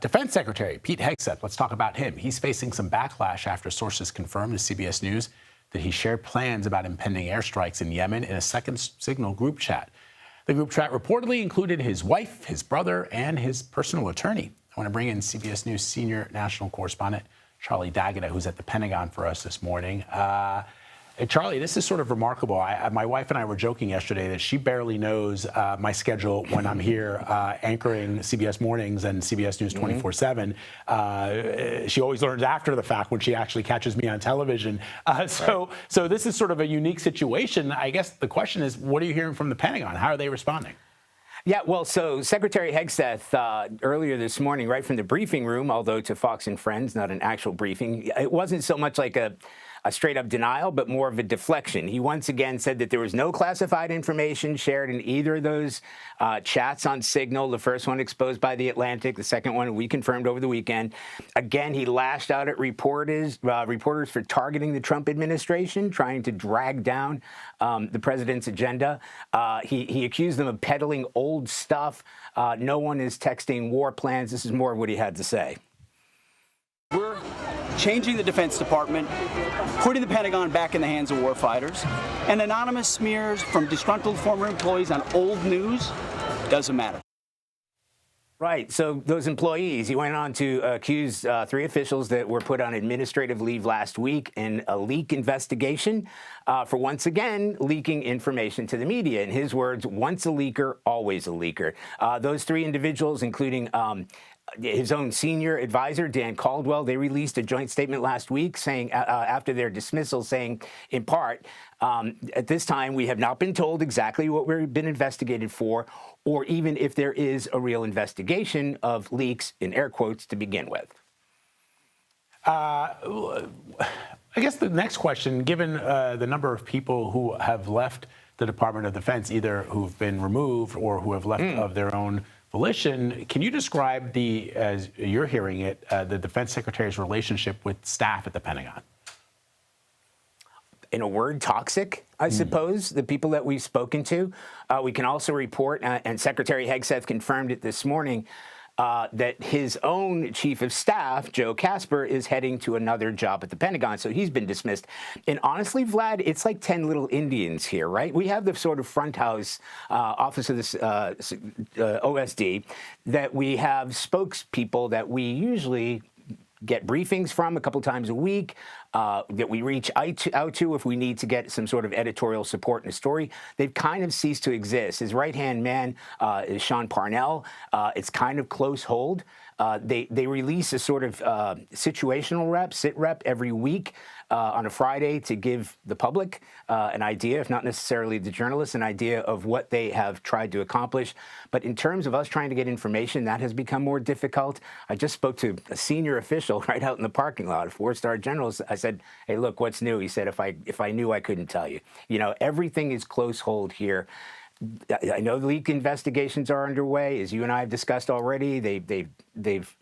Defense Secretary Pete Hegseth, let's talk about him. He's facing some backlash after sources confirmed to CBS News that he shared plans about impending airstrikes in Yemen in a second signal group chat. The group chat reportedly included his wife, his brother, and his personal attorney. I want to bring in CBS News senior national correspondent Charlie D'Agata, who's at the Pentagon for us this morning. Charlie, this is sort of remarkable. My wife and I were joking yesterday that she barely knows my schedule when I'm here anchoring CBS Mornings and CBS News 24/7. She always learns after the fact when she actually catches me on television. So this is sort of a unique situation. I guess the question is, what are you hearing from the Pentagon? How are they responding? Yeah, well, so Secretary Hegseth earlier this morning, right from the briefing room, although to Fox and Friends, not an actual briefing, it wasn't so much like a straight-up denial, but more of a deflection. He once again said that there was no classified information shared in either of those chats on Signal. The first one exposed by The Atlantic, the second one we confirmed over the weekend. Again, he lashed out at reporters for targeting the Trump administration, trying to drag down the president's agenda. He accused them of peddling old stuff. No one is texting war plans. This is more of what he had to say. We're changing the Defense Department, putting the Pentagon back in the hands of warfighters, and anonymous smears from disgruntled former employees on old news doesn't matter. Right. So those employees, he went on to accuse 3 officials that were put on administrative leave last week in a leak investigation for once again leaking information to the media. In his words, once a leaker, always a leaker. Those 3 individuals, including his own senior advisor, Dan Caldwell, they released a joint statement last week saying, after their dismissal, saying, in part, at this time, we have not been told exactly what we've been investigated for, or even if there is a real investigation of leaks, in air quotes, to begin with. I guess the next question, given the number of people who have left the Department of Defense, either who've been removed or who have left of their own volition, can you describe as you're hearing it, the Defense Secretary's relationship with staff at the Pentagon? In a word, toxic, I suppose, the people that we've spoken to. We can also report, and Secretary Hegseth confirmed it this morning, that his own chief of staff, Joe Casper, is heading to another job at the Pentagon. So he's been dismissed. And honestly, Vlad, it's like 10 little Indians here, right? We have the sort of front house office of this OSD that we have spokespeople that we usually get briefings from a couple times a week, that we reach out to if we need to get some sort of editorial support in a story. They've kind of ceased to exist. His right-hand man is Sean Parnell. It's kind of close hold. They release a sort of situational rep, sit rep every week on a Friday to give the public an idea, if not necessarily the journalists, an idea of what they have tried to accomplish. But in terms of us trying to get information, that has become more difficult. I just spoke to a senior official right out in the parking lot, a 4-star general. I said, hey, look, what's new? He said, if I knew, I couldn't tell you. You know, everything is close hold here. I know the leak investigations are underway, as you and I have discussed already. They've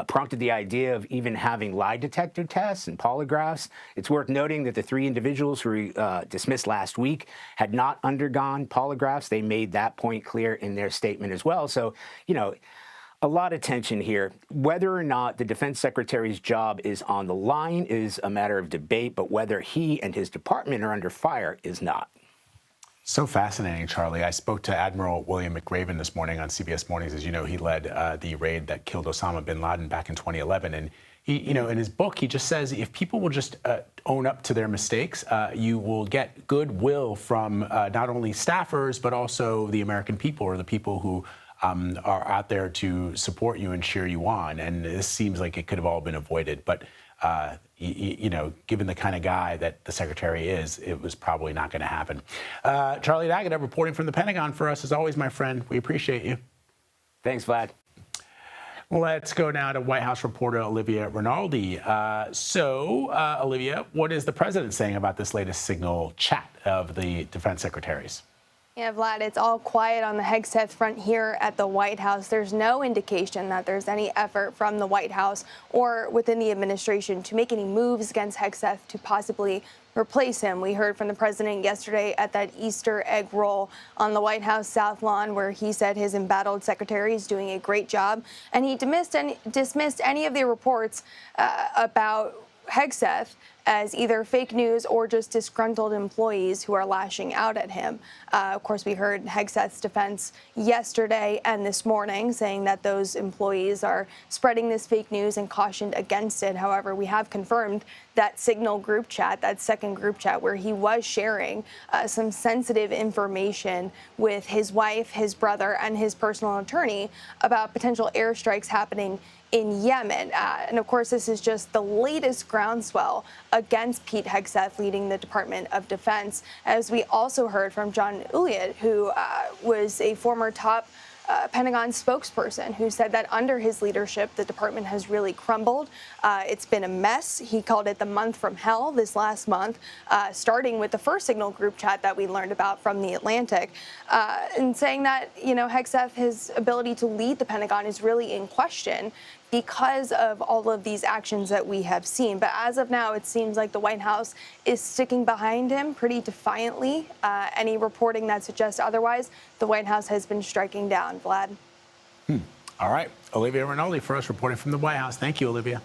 prompted the idea of even having lie detector tests and polygraphs. It's worth noting that the 3 individuals who were dismissed last week had not undergone polygraphs. They made that point clear in their statement as well. So, you know, a lot of tension here. Whether or not the Defense Secretary's job is on the line is a matter of debate, but whether he and his department are under fire is not. So fascinating, Charlie. I spoke to Admiral William McRaven this morning on CBS Mornings. As you know, he led the raid that killed Osama bin Laden back in 2011. And he, you know, in his book, he just says if people will just own up to their mistakes, you will get goodwill from not only staffers, but also the American people, or the people who are out there to support you and cheer you on. And this seems like it could have all been avoided. But you know, given the kind of guy that the secretary is, it was probably not going to happen. Charlie D'Agata reporting from the Pentagon for us, as always, my friend. We appreciate you. Thanks, Vlad. Let's go now to White House reporter Olivia Rinaldi. Olivia, what is the president saying about this latest signal chat of the defense secretaries? Yeah, Vlad, it's all quiet on the Hegseth front here at the White House. There's no indication that there's any effort from the White House or within the administration to make any moves against Hegseth to possibly replace him. We heard from the president yesterday at that Easter egg roll on the White House South Lawn, where he said his embattled secretary is doing a great job, and he dismissed any of the reports about Hegseth as either fake news or just disgruntled employees who are lashing out at him. Of course, we heard Hegseth's defense yesterday and this morning saying that those employees are spreading this fake news and cautioned against it. However, we have confirmed that Signal group chat, that second group chat where he was sharing some sensitive information with his wife, his brother, and his personal attorney about potential airstrikes happening in Yemen. And of course, this is just the latest groundswell against Pete Hegseth leading the Department of Defense, as we also heard from John Elliott, who was a former top Pentagon spokesperson, who said that under his leadership, the department has really crumbled. It's been a mess. He called it the month from hell this last month, starting with the first Signal group chat that we learned about from The Atlantic, and saying that, Hegseth, his ability to lead the Pentagon is really in question because of all of these actions that we have seen. But as of now, it seems like the White House is sticking behind him pretty defiantly. Any reporting that suggests otherwise, the White House has been striking down. Vlad. All right. Olivia Rinaldi for us reporting from the White House. Thank you, Olivia.